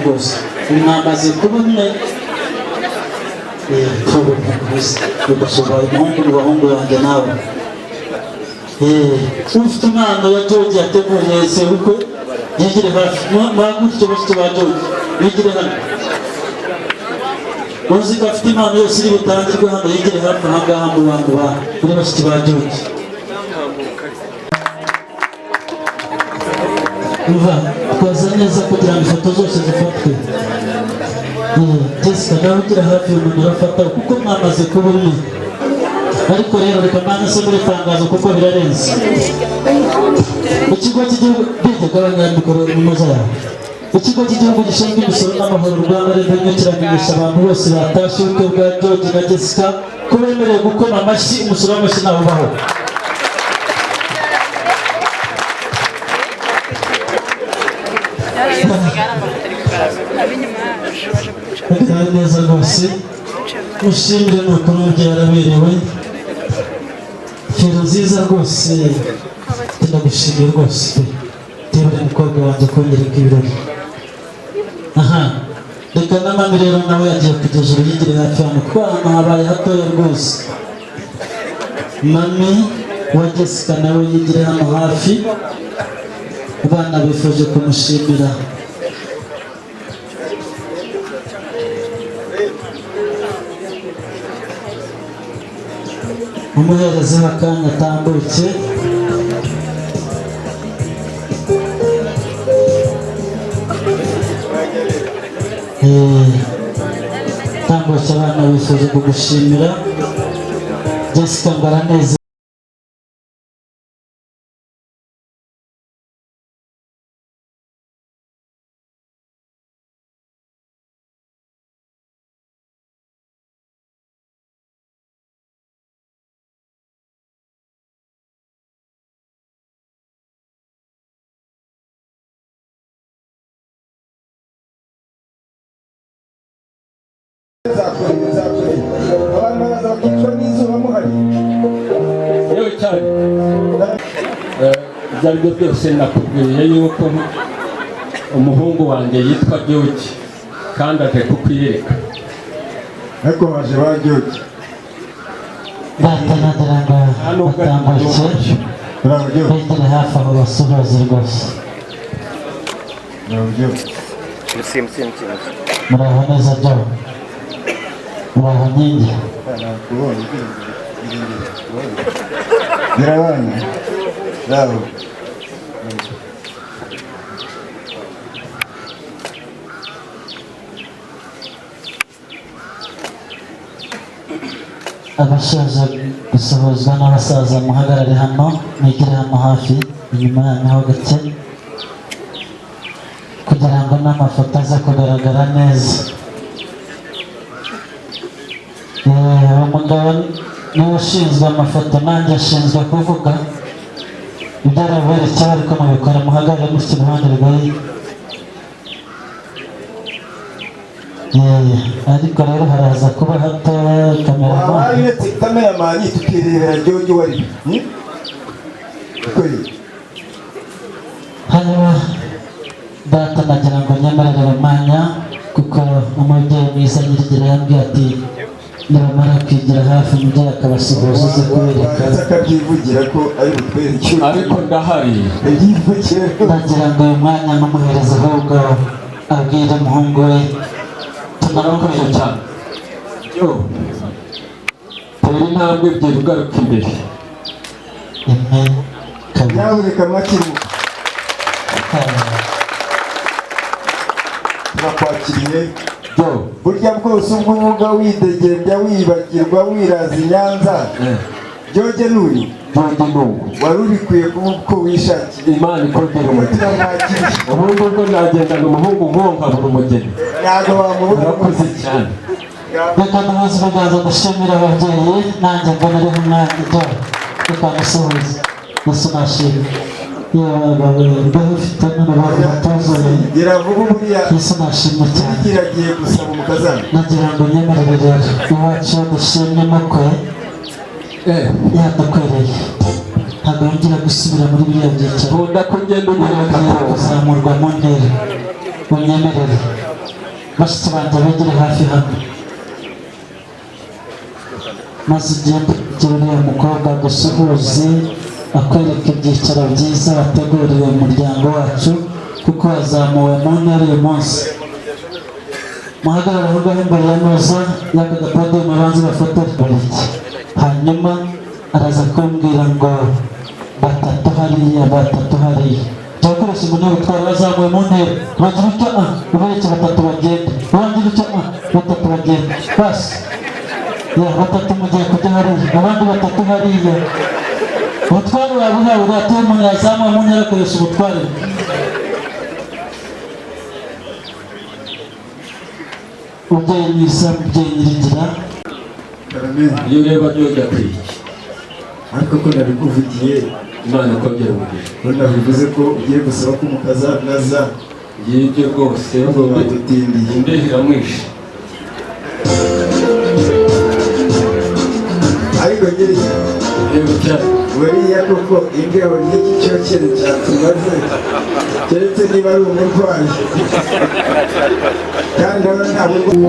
rwose mwamaze kubona gusoma umuhungu n'abahungu banjye nawe ufite impano ya George yateguriye se uko yigire hafi mwagutse bose ba George bigire hano uzi ko afite impano yose iri butangirwe hano yigire hafi ahangaha mu bantu kuri bashiki ba George uva twaza neza kugira ngo ifoto zose zifatwe Jessica nawe ugira hafi y'umuntu urafata kuko mwamaze kuba umwe ariko rero reka mbanze se muri tangazo kuko birarenze ikigo cy'igihugu gabanyamikoro n'umuza yawe ikigo cy'igihugu gishinzwe imisoro n'amahoro Rwanda Revenue kiramenyesha abantu bose batashe ubukwe bwa George na Jessica ko bemerewe gukoma amashyi umusoro w'amashyi nawe ubaho neza rwose mushimire nuko n'umubyeyi yaraberewe fero nziza rwose ndagushimiye rwose tebere umukobwa wanjye kongera kw'ibirori reka na mami rero nawe yagiye kugeza uruyigire hafi hano kuko hano habaye hatoya rwose mami wa Jessica nawe yigire hano hafi abana bifuje kumushimira umuherezeho akanya atambutse tambutse abana bifuje kugushimira Jessica ngo araneze byaribyo byose nakubwiye yuko umuhungu wanjye yitwa George kandi aje kukwiyereka ariko baje ba George batanadara ngo batambutse begere hafi aho basuhuze rwose muraho neza byo muraho nyingi birabanye bravo abashaje gusuhuzwa n'abasaza muhagarare hano mwigire hano hafi inyuma yanyu ho gake kugira ngo n'amafoto aze kugaragara neza umugabo niwe ushinzwe amafoto nanjye ashinzwe kuvuga ibyo araberekeye ariko mubikora muhagarare mutyo iruhande rwawe ariko rero haraza kuba hatoya kameramani tukirebera George wari hanyuma data nagira ngo nyemerere umwanya kuko umubyeyi mwiza nyirigira yambwiye ati nibamara kwigira hafi umubyeyi akabasuhuza uze kubereka akabyivugira ko ari butwereke ariko ndahari nagira ngo uyu mwanya n'umuhereza ahubwo abwire umuhungu we tunarokoye cyane yo tera intambwe ebyiri ugaruka imbere imwe kabiri nyaboneka makiri turakwakiriye burya bwose ubwo uvuga widegembya wibagirwa wiraza i Nyanza George n'uri wari ubikwiye kuba uko wishakiye Imana ikongera umutima turamwakiriye ubundi ubwo nagendana umuhungu nk'uwo nkabura umugeni ntabwo wamubura urakoze cyane reka ntubaze ibiganza dushimira ababyeyi nanjye mbona ariho umwanya ibyo reka musuhuze gusa nashimye mbeho ufite n'urubavu rutuzure iravuga buriya yesu nashimye cyane iragiye gusaba umukazana nagira ngo nyemerere rero iwacu iyo dushimye mukwe yadukwereye ntabwo yongera gusubira muri biriya byicaro nkunda ko ngenda unyereka kuzamurwa mu ntera unyemerere bashitsi banjye begere hafi hano maze ugende ugire uriya mukobwa gusuhuze akwereka ibyicaro byiza wateguriwe umuryango wacu kuko wazamuwe mu ntera uyu munsi muhagarare aho ngaho imbere ya meza y'aka gapodium abanze bafotore buri iki hanyuma araza kumbwira ngo batatu hariya turakoresha umuntu gutwara bazamuwe mu ntera bagira icyo ubereke batatu bagenda bagira icyo batatu bagenda basi batatu mugiye kujya hariya abandi batatu hariya ubutware waba uhawe uratuye umuntu yazamuwe mu ntera akoresha ubutware ubyeyi mwiza mubyeyi nyirigira iyo ureba byose akwiye ariko ko nabikuvugiye Imana ikongera umugisha ko nabivuze ko ugiye gusaba ko umukazanaza yibyo rwose ngo badutindiye imbeho iramwishe ariko nyiri buriya koko imbeho n'iki cyokere cyatumaze keretse niba ari umurwayi kandi aba nta burwayi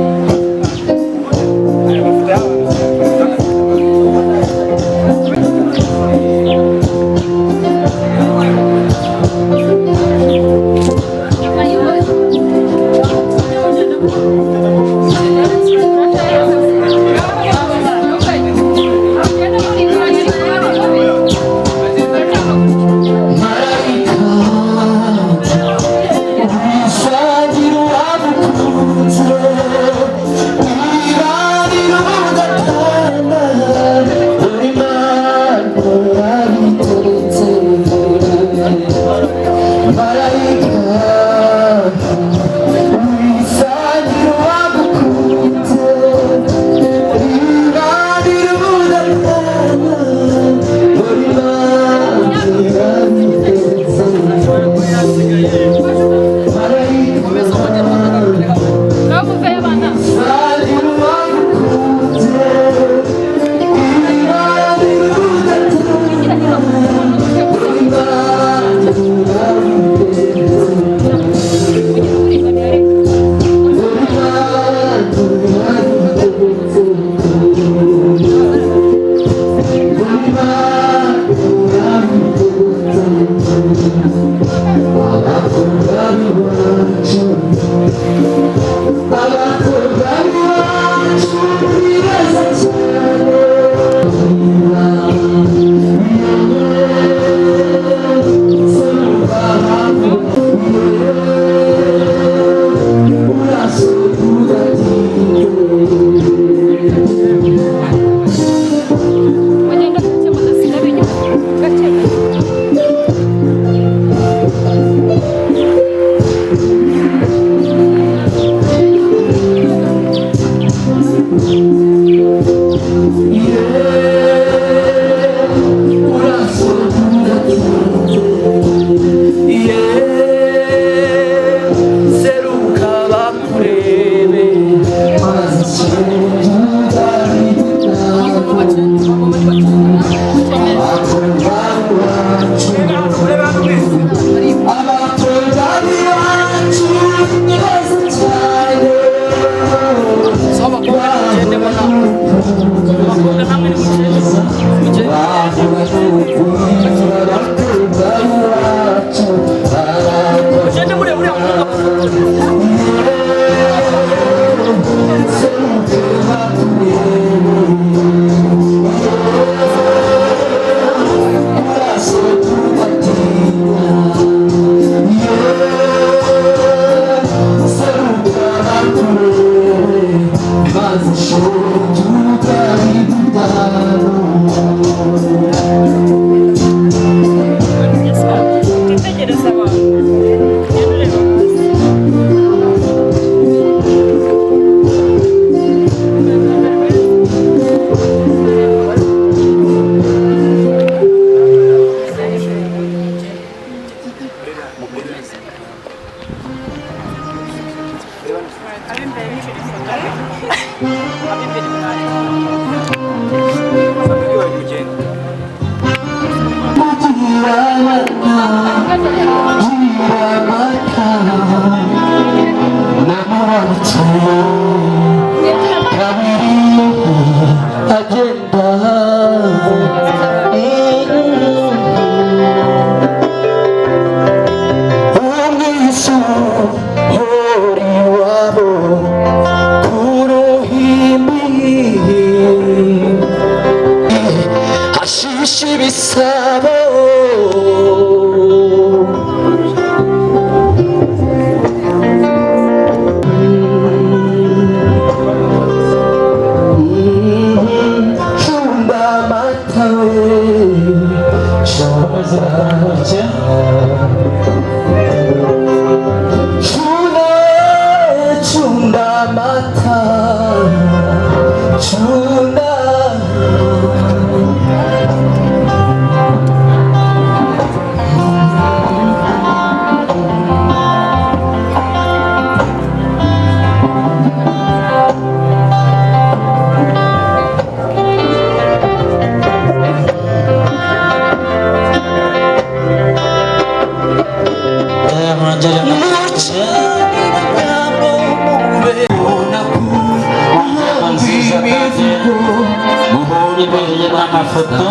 amafoto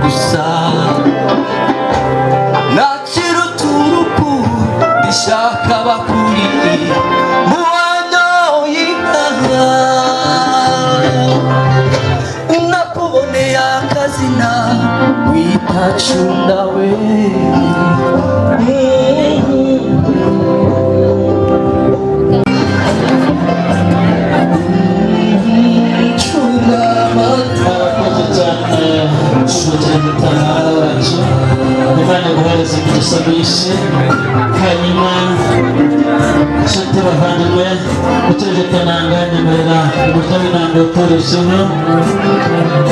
gusa nakiruturuku ndishaka bakuri muwanyoye inka nakuboneye akazina wita Cunda we Imana guhereza imigisha myinshi hanyuma nshuti bavandimwe uturije kananga nyemerera uburyo bw'inanga utoresheho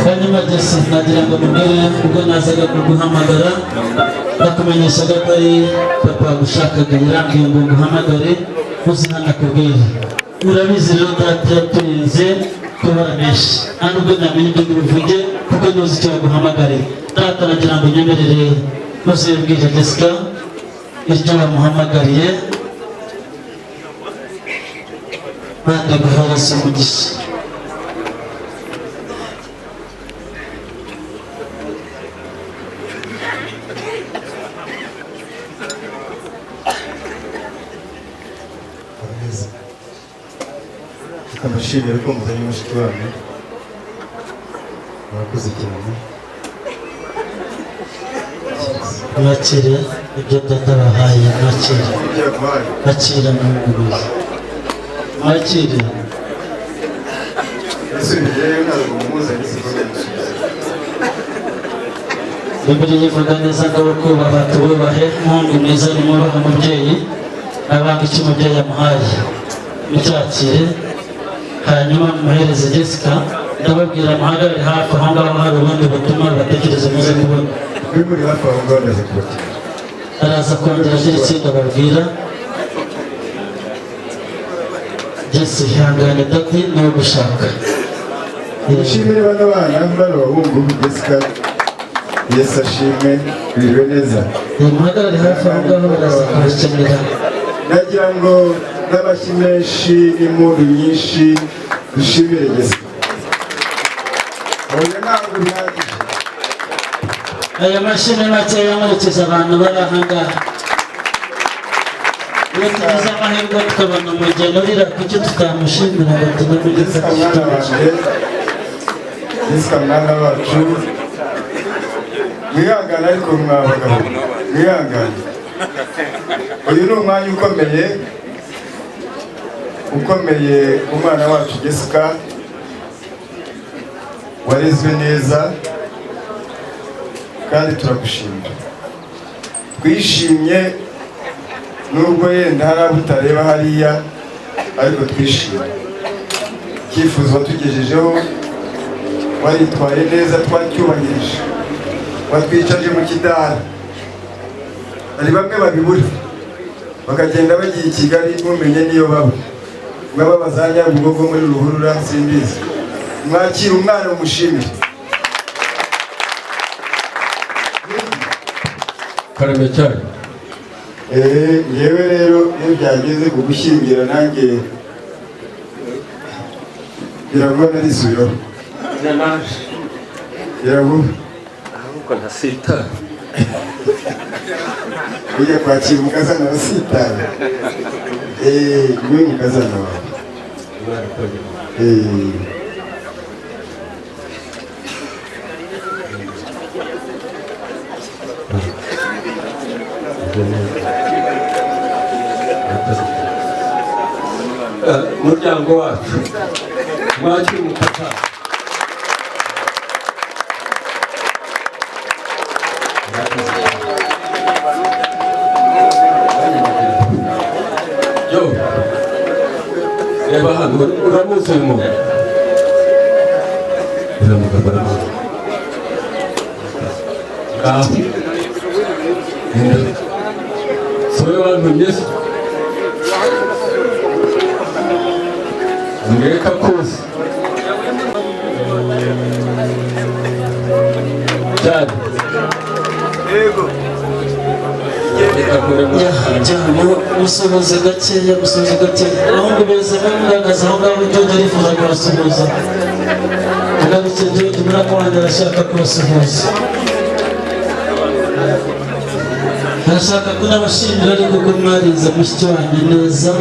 hanyuma Jesse nagira ngo mubwire ubwo nazaga kuguhamagara nakumenyeshaga ko ari papa gushakaga yarambwiye ngo nguhamagare ntuzanakubwire urabizi rero data yaturinze kubara menshi nta nubwo namenya ibyo bivuge kuko ntuzi icyo baguhamagarira data nagira ngo unyemerere ntuzibwire Jessica iryo bamuhamagariye Imana guhereza umugisha Amashimiro ko muzanye mushiki wanyu murakoze cyane mwakire ibyo data bahaye mwakire mwakire mwungurize mwakire Bibiliya ivuga neza ngo kubaha tububahe Mungu mwiza nimwubahe umubyeyi abanga icyo umubyeyi yamuhaye mucyakire hanyuma muhereze Jessica ndababwira muhagarare hafi aho ngaho hari ubundi butumwa batekereza muze kubona muri hafi aho ngaho ndaza kubakira araza kongera agira ikindi ababwira Jesse ihangane dati niwe gushaka mushimire bano bana bano bahungu Jessica Yesu ashimwe biriwe neza muhagarare hafi aho ngaho baraza kubakenera nagira ngo n'amashyi menshi n'impundu nyinshi dushimire Jessica oya ntabwo bihagije aya mashini make yamuherekeje abantu bari aha ngaha iyo tugize amahirwe tukabona umugeni urira kuki tutamushimira ngo tunamugeze Jessica mwana wacu mwihangane ariko mwabagabo mwihangane uyu ni umwanya ukomeye umwana wacu Jessica warezwe neza kandi turagushimira twishimye nubwo yenda hari abo utareba hariya ariko twishimye icyifuzo watugejejeho waritwaye neza twacyubahirije watwicaje mu kidara hari bamwe babibura bakagenda bagiye i Kigali mumenye niyo baba baba bazanya Nyabugogo muri Ruhurura simbizi mwakira umwana umushimire karame cyane yewe rero iyo byageze kugushyingira nanjye Irabona risubiro. Nanaje. Irabona. Ahubwo ntasita. Ujya kwakira umukazana wa sitara. Niwe mukazana wawe. Umuryango wacu mwakira umupaka. Yo, reba hano uramuzi uyu muntu. Ngaho sowe wantumye se ngeka kuzi cyane yego musohoze gakeya abahungu beza bamugaragaza aho ngaho ibyo arifuza kubasuhuza agarutse George murakoranira arashaka kubasuhuza arashaka ko n'abashimira ariko ko mwarize mushiki wanjye neza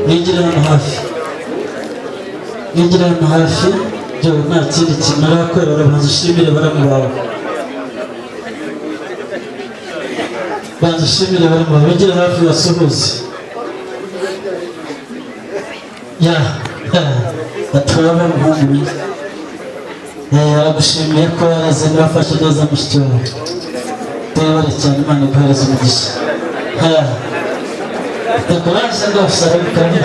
mwigire hano hafi byo nta kindi kintu arakorera urabanza ushimire baramu bawe banza ushimire baramu bawe wigire hafi basuhuze baturaba umuhungu aragushimiye ko yaraze nibafashe neza mushiki wawe tuyabare cyane Imana iguhereze umugisha takurasha rwose arabikanye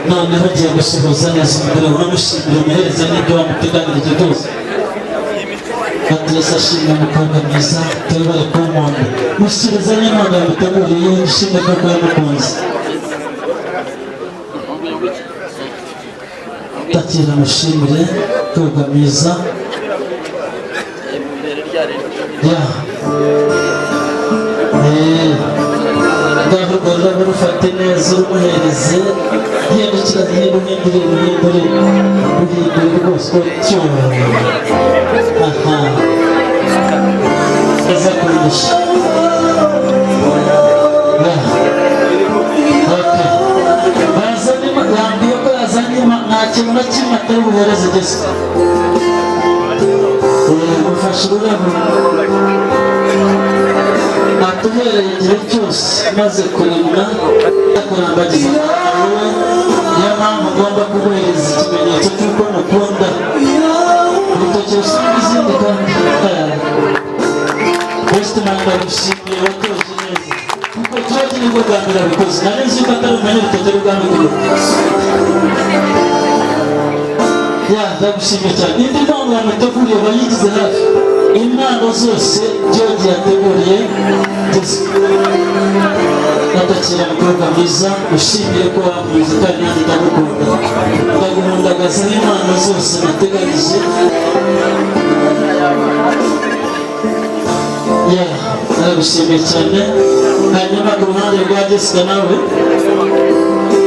noneho ugiye gusuhuza neza umugore uramushimira umuhereze n'ibyo wamuteganirije byose baturese ashimira umukobwa mwiza tuyabare ku muntu mushyikiriza n'imana yamuteguriye ishimwe ryo kuba yamukunze takira mushimire umukobwa mwiza ngaho urwo rufate neza urumuhereze hindukira uhindure rwose utyo eza kurusha yambwiye ko yazanye nta kintu na kimwe atari buhereze Jessica gufasha ururabo atubereye igihe cyose maze kurimwa kurambagiza wowe niyo mpamvu ugomba kuguhereza ikimenyetso cy'uko mukunda urutoki rusumba izindi kandi Westman ndagushimiye watoje neza kuko George nibwo bwa mbere abikoze nari nzi ko atari umenya urutoki rw'ubwami ndagushimiye cyane indi mpamvu yamuteguriye bayigize hafi impano zose George yateguriye atakira umukobwa mwiza ushimiye ko wamuzi kandi nanjye ndagukunda ndaguhundagaza n'impano zose nateganyije ndagushimiye cyane hanyuma ku ruhande rwa Jessica nawe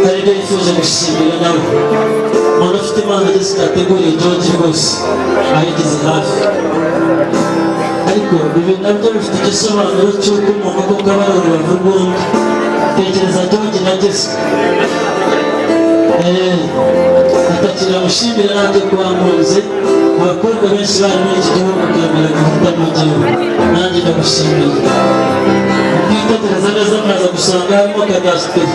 hari ibyo yifuje gushimira nawe umuntu ufite impano Jessica yateguriye George rwose ayigize hafi ariko ibi nabyo bifite igisobanuro cy'uko umuntu koko aba ari urubavu rw'undi tekereza George na Jessica atakira mushimire nanjye ko wankunze abakobwa benshi bari muri iki gihugu bakemera gufata mu gihugu nanjye ndagushimiye mwitegereza neza mwaza gusanga harimo kadasiteri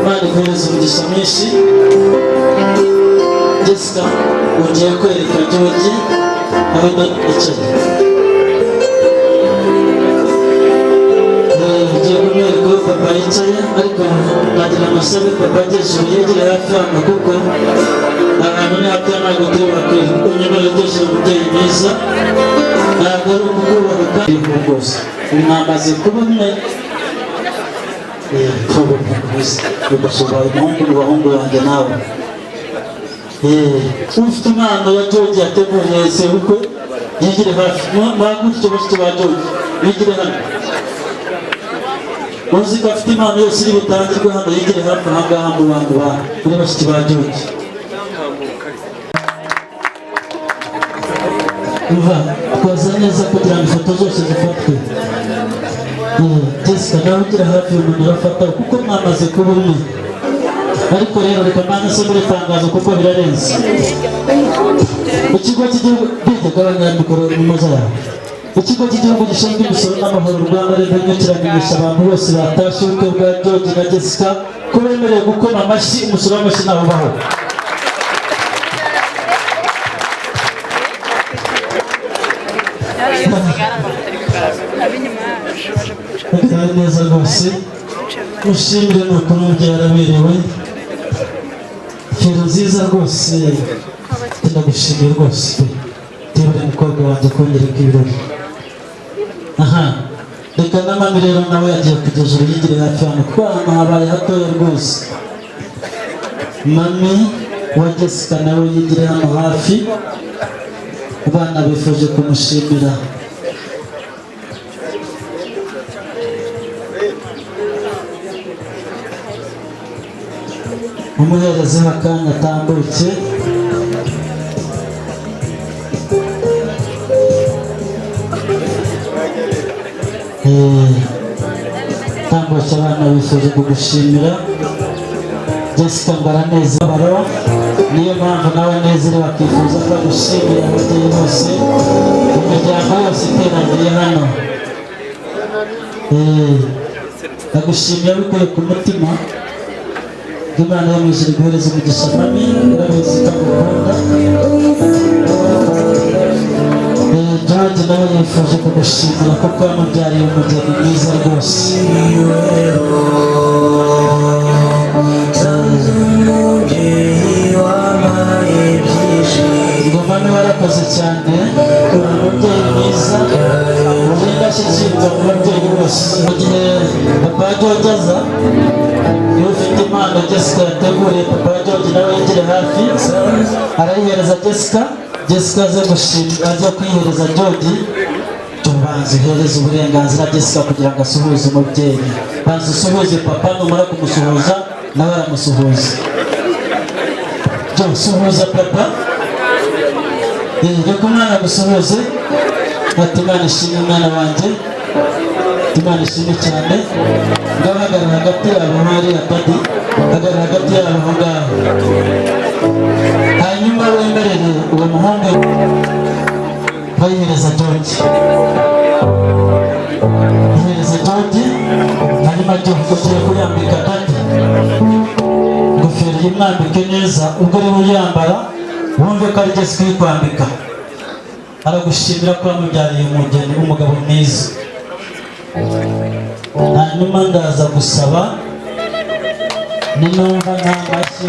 Imana iguhereze umugisha mwinshi Jessica ugiye kwereka George aho yicaye ugiye kumwereka aho papa yicaye ariko nagira amasabe papa ageze yegere hafi hano kuko ahantu ni hato ntabwo tubura kunyemera byose umubyeyi mwiza ntabwo ari ukukubaha kandi rwose mwamaze kuba umwe ugasohora umuhungu mu bahungu banjye nawe ufite impano ya George yateguriye sebukwe yigire hafi mwagutse bashiki ba George bigire hano uzi ko afite impano yose iri butangirwe hano yegere hafi aha ngaha mu bantu muri bashiki ba George. Umva twaza neza kugira ngo ifoto zose zifatwe. Jessica nawe ugira hafi y'umuntu urafata kuko mwamaze kuba umwe. Ariko rero reka mpande se muri tangazo kuko birarenze. Ikigo cy'igihugu gabanya mikoro mu mazara. Ikigo cy'igihugu gishinzwe imisoro n'amahoro Rwanda Revenue kiramenyesha abantu bose batashye ubukwe bwa George na Jessica ko bemerewe gukoma amashyi umusoro w'amashyi nabo baho. Neza rwose mushimire n'ukuntu umubyeyi yaraberewe. Fero nziza rwose ndagushimiye rwose tewe umukobwa wanjye kongera ibirori. Aha reka na mami rero nawe yagiye kugeza uruyigire hafi hano kuko hano habaye hatoya rwose. Mami wa Jessica nawe yigire hano hafi, abana bifuje kumushimira. Umuherezeho akanya atambutse. Tambutse abana bifuje kugushimira. Jessica ngo aranezerewe, niyo mpamvu nawe anezerewe akifuza ko agushimira ababyeyi bose, imiryango yose iteraniye hano. Agushimiye abikuye ku mutima. Imana yo mw'ijuru iguhereze umugisha mami, urabizi ko agukunda. George nawe yifuje kugushimira kuko yamubyariye umugeni mwiza rwose. Ngo mami warakoze cyane, uri umubyeyi mwiza, uri indashyikirwa mu babyeyi bose. Mu gihe papa wa George aza, iyo ufite impano Jessica yateguriye papa wa George nawe yegere hafi arayihereza Jessica. Jessica aze gushimira, aze kwihereza George. Tubanze uhereze uburenganzira Jessica kugira ngo asuhuze umubyeyi. Banza usuhuze papa, numara kumusuhuza nawe aramusuhuza. Suhuza papa. Reka umwana gusuhuze. Ati Imana ishimwe umwana wanjye, Imana ishimwe cyane. Ngahagarara hagati yabo hariya Dadi, hagarara hagati yabo aho ngaho. Hanyuma wemerere uwo muhungu bayihereza George. Ihereza George, hanyuma ugiye kuyambika Dadi. Ingofero yimwambike neza, ubwo uri buyambara wumve ko ari Jessica uri kwambika. Aragushimira ko wamubyariye umugeni umugabo mwiza. Hanyuma ndaza gusaba ninumva nta mashyi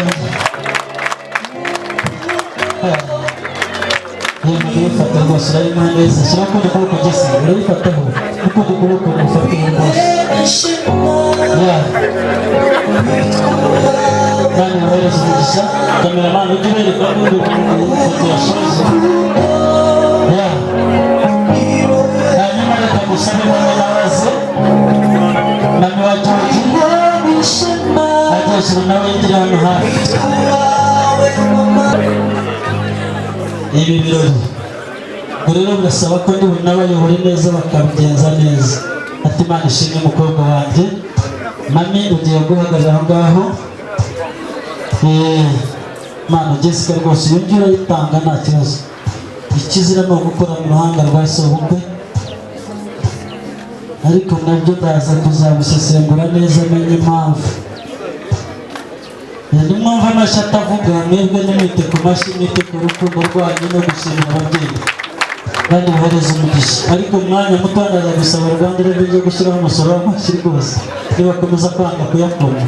urayifata rwose, urayimana neza. Shyira ukundi kuboko Jessica, urayifataho ukundi kuboko ufatiye rwose. Kandi uhereza umugisha kameramani ujye ubereka n'undi ifoto yashoje. Hanyuma reka gusabe mama nabaze mami wa George ageze nawe yegere hano hafi. Ibi birori ubwo rero birasaba ko niba n'abayobora neza bakabigenza neza. Ati Imana ishimwe umukobwa wanjye. Mami ugiye guhagarara aho ngaho. Mana Jessica rwose iyo ngiyo urayitanga nta kibazo. Ikizira ni ugukora mu ruhanga rwa se ubukwe, ariko nabyo ndaza kuzabisesengura neza menye impamvu. Niyo mpamvu amashyi atavuga, mwebwe nimwite ku mashyi, mwite ku rukundo rwanyu no gushimira ababyeyi kandi uhereza umugisha. Ariko umwanya muto ndaza gusaba Rwanda Revenue gushyiraho umusoro w'amashyi rwose nibakomeza kwanga kuyakoma.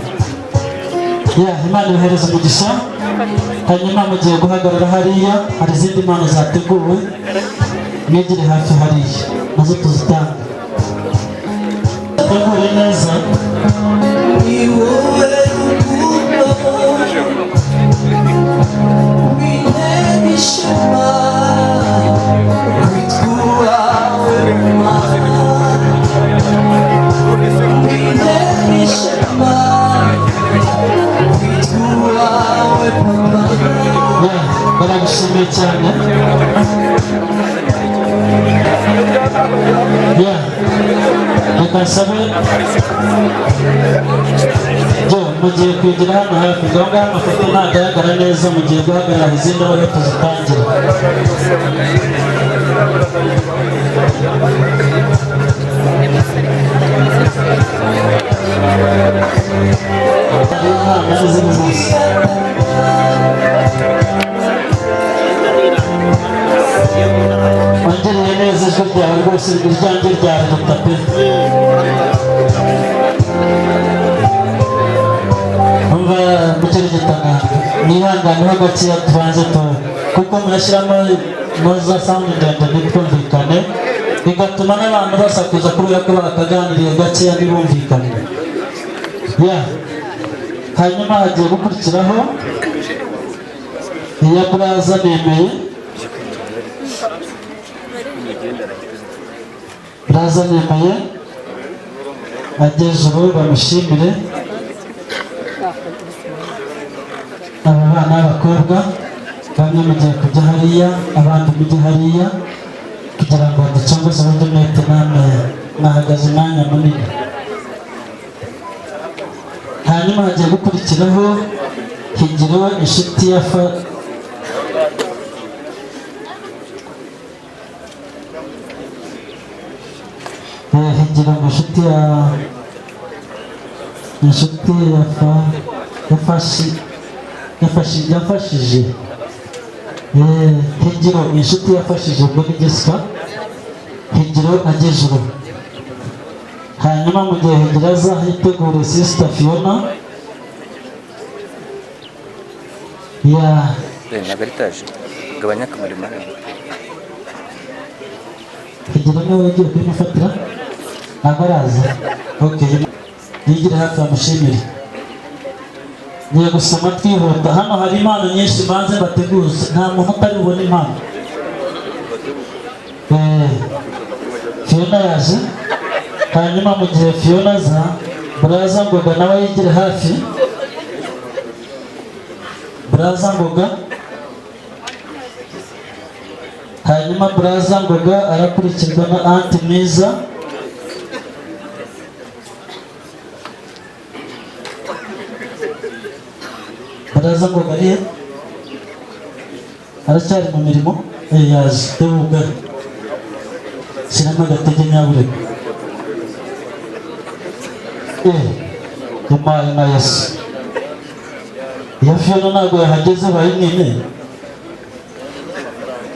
Imana ihereza umugisha. Hanyuma mugiye guhagarara hariya, hari izindi mpano zateguwe, mwegere hafi hariya nazo tuzitanga. Tegure neza. We cyane. Reka nsabe byo mugiye kwigira hano hafi ngaho amafoto ntagaragara neza, mugiye guhagarara izindi aho hepfo zitangira. Wangereye neza ijwi ryawe rwose, iryanjye ryaruta pe. Umva gucyerekana nihanganeho gakeya tubanze kuko murashyiramo za sound ndende ntitwumvikane, bigatuma n'abantu basakuza kubera ko bakaganiriye gakeya ntibumvikane. Hanyuma hagiye gukurikiraho iya Buraza Nemeye. Buraza Nemeye ageze ubu bamushimire. Aba bana b'abakobwa bamwe mugiye kujya hariya, abandi mujye hariya kugira ngo ducongoze uburyo mwete namwe mwahagaze umwanya munini. Hanyuma hagiye gukurikiraho Higiro inshuti ya Higiro inshuti yafashije Higiro inshuti yafashije ubwo ni Jessica. Higiro ageze ubu. Hanyuma mu gihe Higiro aza yitegure Sister Fiona. Nagaritaje gabanya kamera mara. Higiro niwe wagiye kumufatira abaraza. Okay, yigire hafi amushimire. Niye gusoma twihuta. Hano hari impano nyinshi banze bateguza, nta muntu utari bubone impano. Fiona yaje. Hanyuma mu gihe Fiona aza, Buraza Ngoga nawe yigire hafi. Buraza Ngoga. Hanyuma Buraza Ngoga arakurikirwa na Anti Mwiza. Buraza Ngoga arihe? Aracyari mu mirimo? Yaje. Tebuka. Shyiramo agatege nyabureka. Imana na Yesu. Iya Fiona ntabwo yahageze bayinine.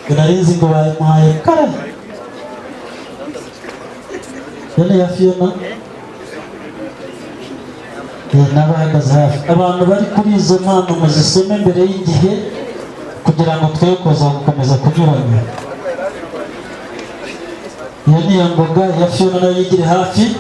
Narinzi ngo bayimuhaye kare. Yone ya Fiona n'abahagaze hafi. Abantu bari kuri izo mpano muzisome mbere y'igihe kugira ngo twe kuza gukomeza kunyuranya. Iyo ni iya Ngoga, iya Fiona nayo yigire hafi.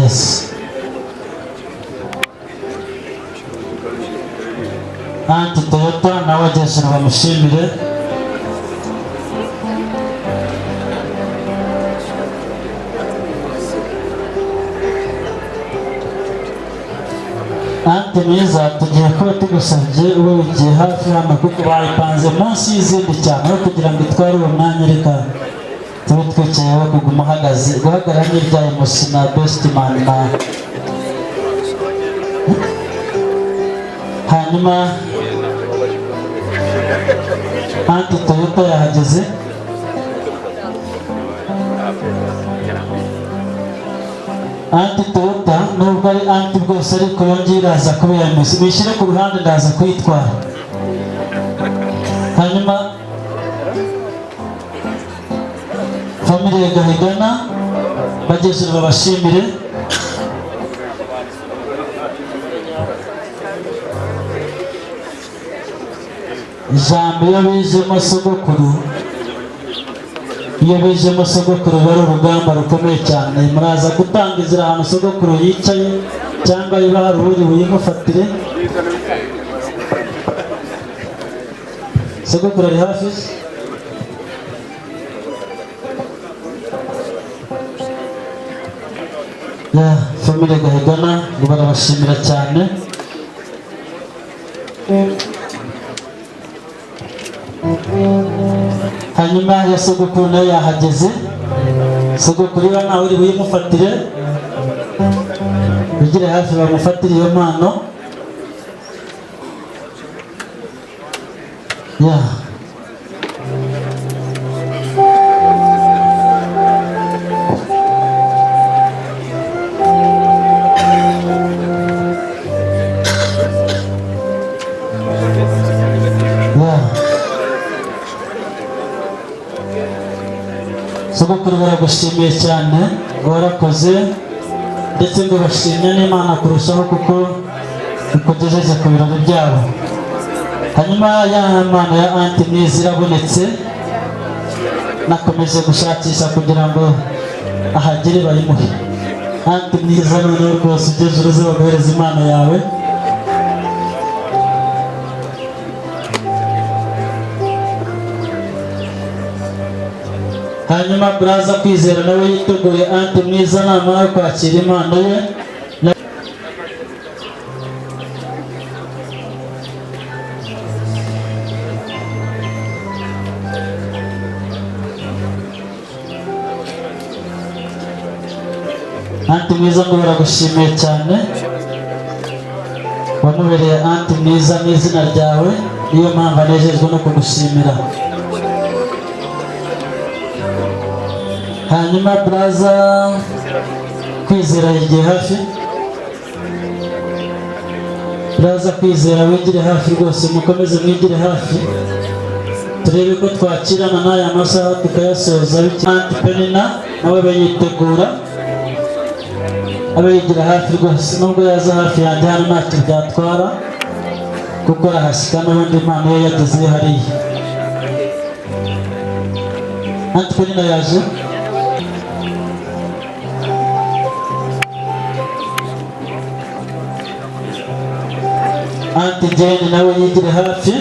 Yes. Anti Toyota nawe ageze bamushimire. Anti Mwiza tugiye kuba tugusabye ube wigiye hafi hano kuko bayipanze munsi y'izindi cyane aho kugira ngo itware uwo mwanya, reka tube twicayeho kuguma uhagaze. Guhagarara n'ibyaye Musi na Bestman na hanyuma Anti Toyota yahageze. Anti Toyota nubwo ari anti bwose ariko yongeye iraza kubera Musi. Wishyire ku ruhande ndaza kuyitwara. Hanyuma famille Gahigana bageze babashimire. Ijambo iyo bijemo sogokuru, iyo bijemo sogokuru bari urugamba rukomeye cyane. Muraza gutangizira ahantu sogokuru yicaye cyangwa iba hari uri buyimufatire. Sogokuru ari hafi. ya famille Gahigana ngo barabashimira cyane. Hanyuma ya sogokuru nayo yahageze. Sogokuru iba nawe uri buyimufatire, bigire hafi bamufatire iyo mpano. Ya sogokuru baragushimiye cyane ngo warakoze, ndetse ngo bashimye n'Imana kurushaho kuko ikugejeje ku birori byabo. Hanyuma ya mpano ya anti mwiza irabonetse, nakomeje gushakisha kugira ngo ahagere bayimuhe. Anti mwiza noneho rwose ugeze uruze baguhereza impano yawe. Hanyuma Braza Kwizera nawe yiteguye anti mwiza namara kwakira impano ye. Anti mwiza ngo baragushimiye cyane, wamubereye anti mwiza n'izina ryawe, niyo mpamvu anejejwe no kugushimira. Hanyuma Braza Kwizera yigiye hafi. Braza Kwizera wigire hafi rwose, mukomeze mwigire hafi, turebe ko twakirana n'aya masaha tukayasoza. Anti Penina nawe bayitegura, abe yigira hafi rwose, nubwo yaza hafi yanjye hano ntacyo byatwara kuko arahasika n'ubundi impano ye yagezeyo hariya. Anti Penina yaje. Anti Jane nawe yigire hafi.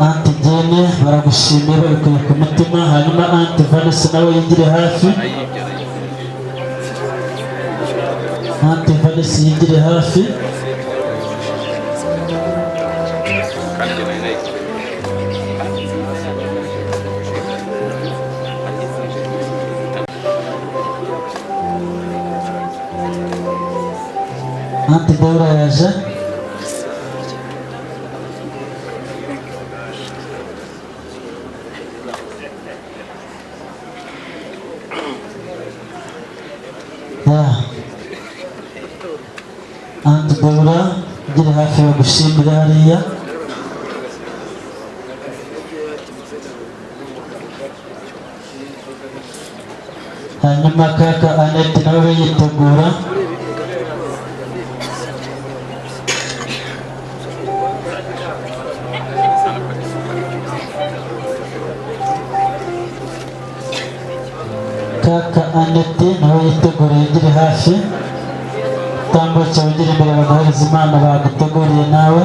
Anti Jane baragushimiye babikuye ku mutima. Hanyuma Anti Vanessa nawe yigire hafi. Anti Vanessa yigire hafi. Anti Deura yaje. Anti Deura ugire hafi bagushimira hariya. Hanyuma kaka Annette nawe yitegura. Kaka Annette nawe yitegura yigire hafi. Tambutse wigire imbere baguhereza impano baguteguriye nawe.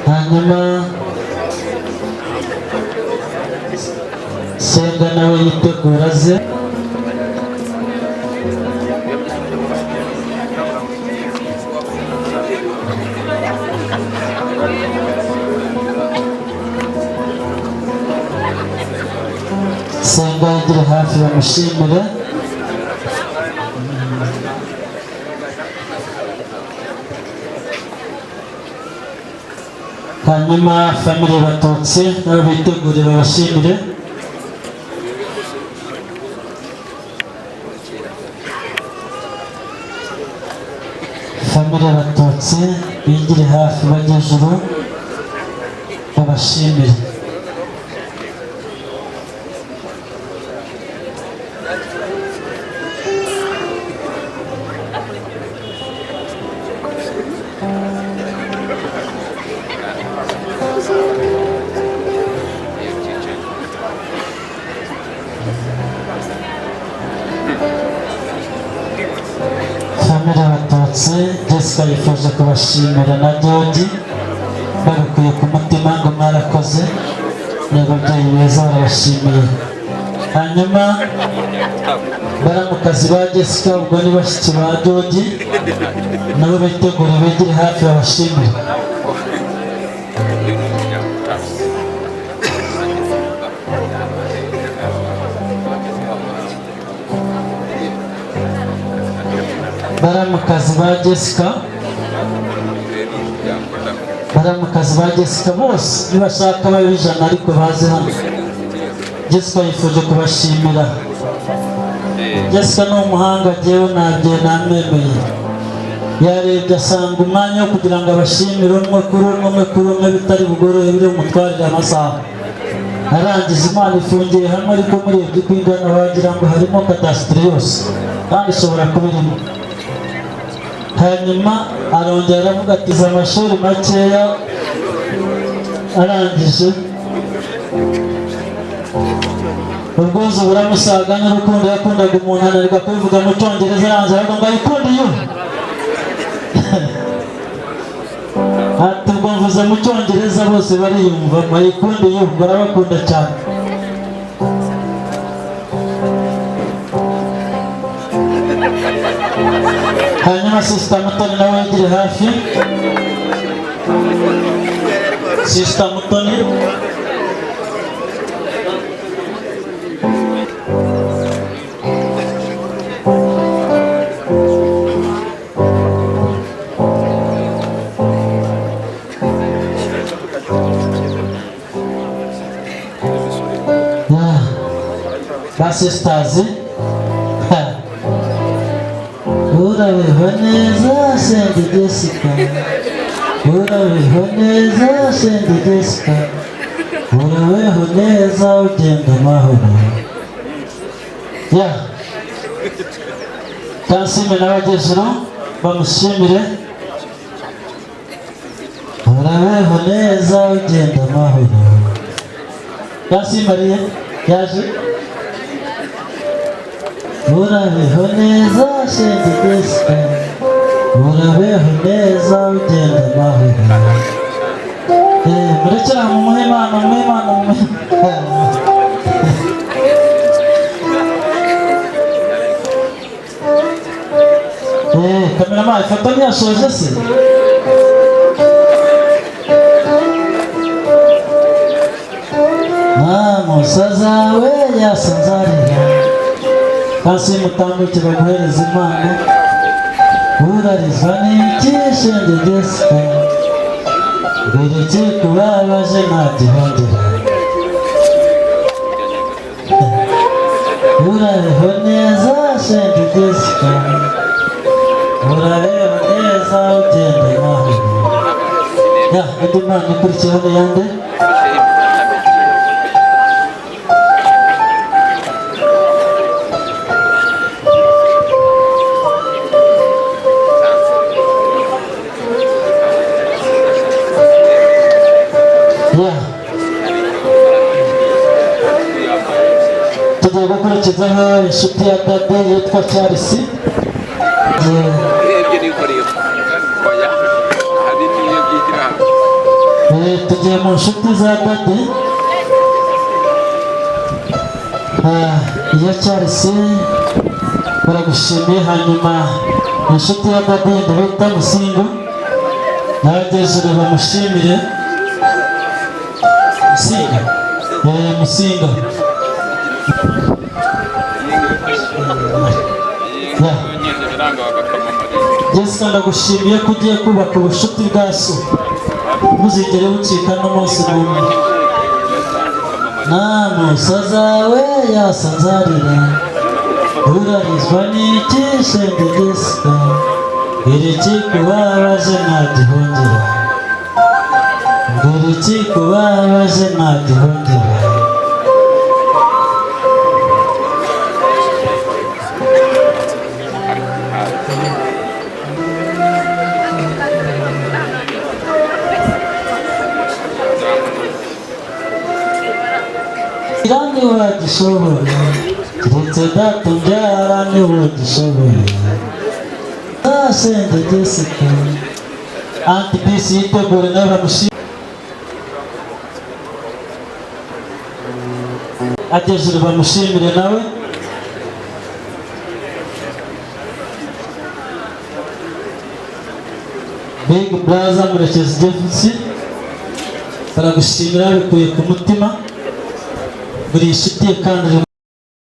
Hanyuma Senga nawe yitegura ze. begere hafi bamushimire. Hanyuma family Batutsi nabo bitegure babashimire. Family Batutsi bigire hafi bagejuru babashimire. Family Batutsi Jessica yifuje kubashimira na George babikuye ku mutima ngo mwarakoze n'ababyeyi beza barabashimiye. Hanyuma baramukazi ba Jessica ubwo ni bashiki ba George nabo bitegure begere hafi babashimire. Baramukazi ba Jessica bose nibashaka babe ijana ariko baze hano. Jessica yifuje kubashimira. Jessica ni umuhanga jewe nabye namwemeye. Yarebye asanga umwanya wo kugira ngo abashimire umwe kuri umwe bitari bugorohe biri umutwarire amasaha. Arangije Imana ifungiye hamwe ariko murebye kwingana wagira ngo harimo kadasitiri yose kandi ishobora kuba irimo. Hanyuma arongera aravuga ati za amashuri makeya arangije ubwuzu buramusaga n'urukundo yakundaga umuntu ananirwa kubivuga mu Cyongereza arangiza aravuga ngo ayikunda iyo ati ubwo mvuze mu Cyongereza bose bariyumva ngo ayikunda iyo barabakunda cyane. Hanyuma Sister Mutoni nawe yegere hafi. Sister Mutoni ba sisters urabeho neza Sende Jessica, urabeho neza Sende Jessica, urabeho neza ugenda amahoro. Kansime n'abagejuru bamushimire. Urabeho neza ugenda amahoro. Kansime Mariye yaje. Urabeho neza Sende Jessica, urabeho neza ugenda amahoro. Murekera mu muhimana kameramani ifoto ntiyashoje se? Musaza we yasanzarira kasi mutambuke baguhereza impano. Urarizwa n'iki Sende Jessica, mbere kikubabaje ntagihongera. Urabeho neza Sende Jessica, urabeho neza ugenda amahoro. Indi mpano ikurikiyeho ni yande? Tugiye gukurikizaho inshuti ya Dade yitwa Charles. Tugiye mu nshuti za Dade. Iya Charles baragushimiye. Hanyuma inshuti ya Dade ndabita Musingo n'abagejuru bamushimire. Musinga Jessica ndagushimiye ko ugiye kubaka ubucuti bwa so ntuzigere bucika n'umunsi n'umwe namusaza we yasanzarira urarizwa n'iki shenge Jessica iri kikubabaje ntagihongera iri kikubabaje ntagihongera Irani wagishoboye keretse data umbyara niwe wagishoboye Sende Jessica Anti Disi yitegure nawe bamushimire agejuru bamushimire nawe Big Brother Murekezi Jefferson baragushimira bikuye ku mutima buri inshuti kandi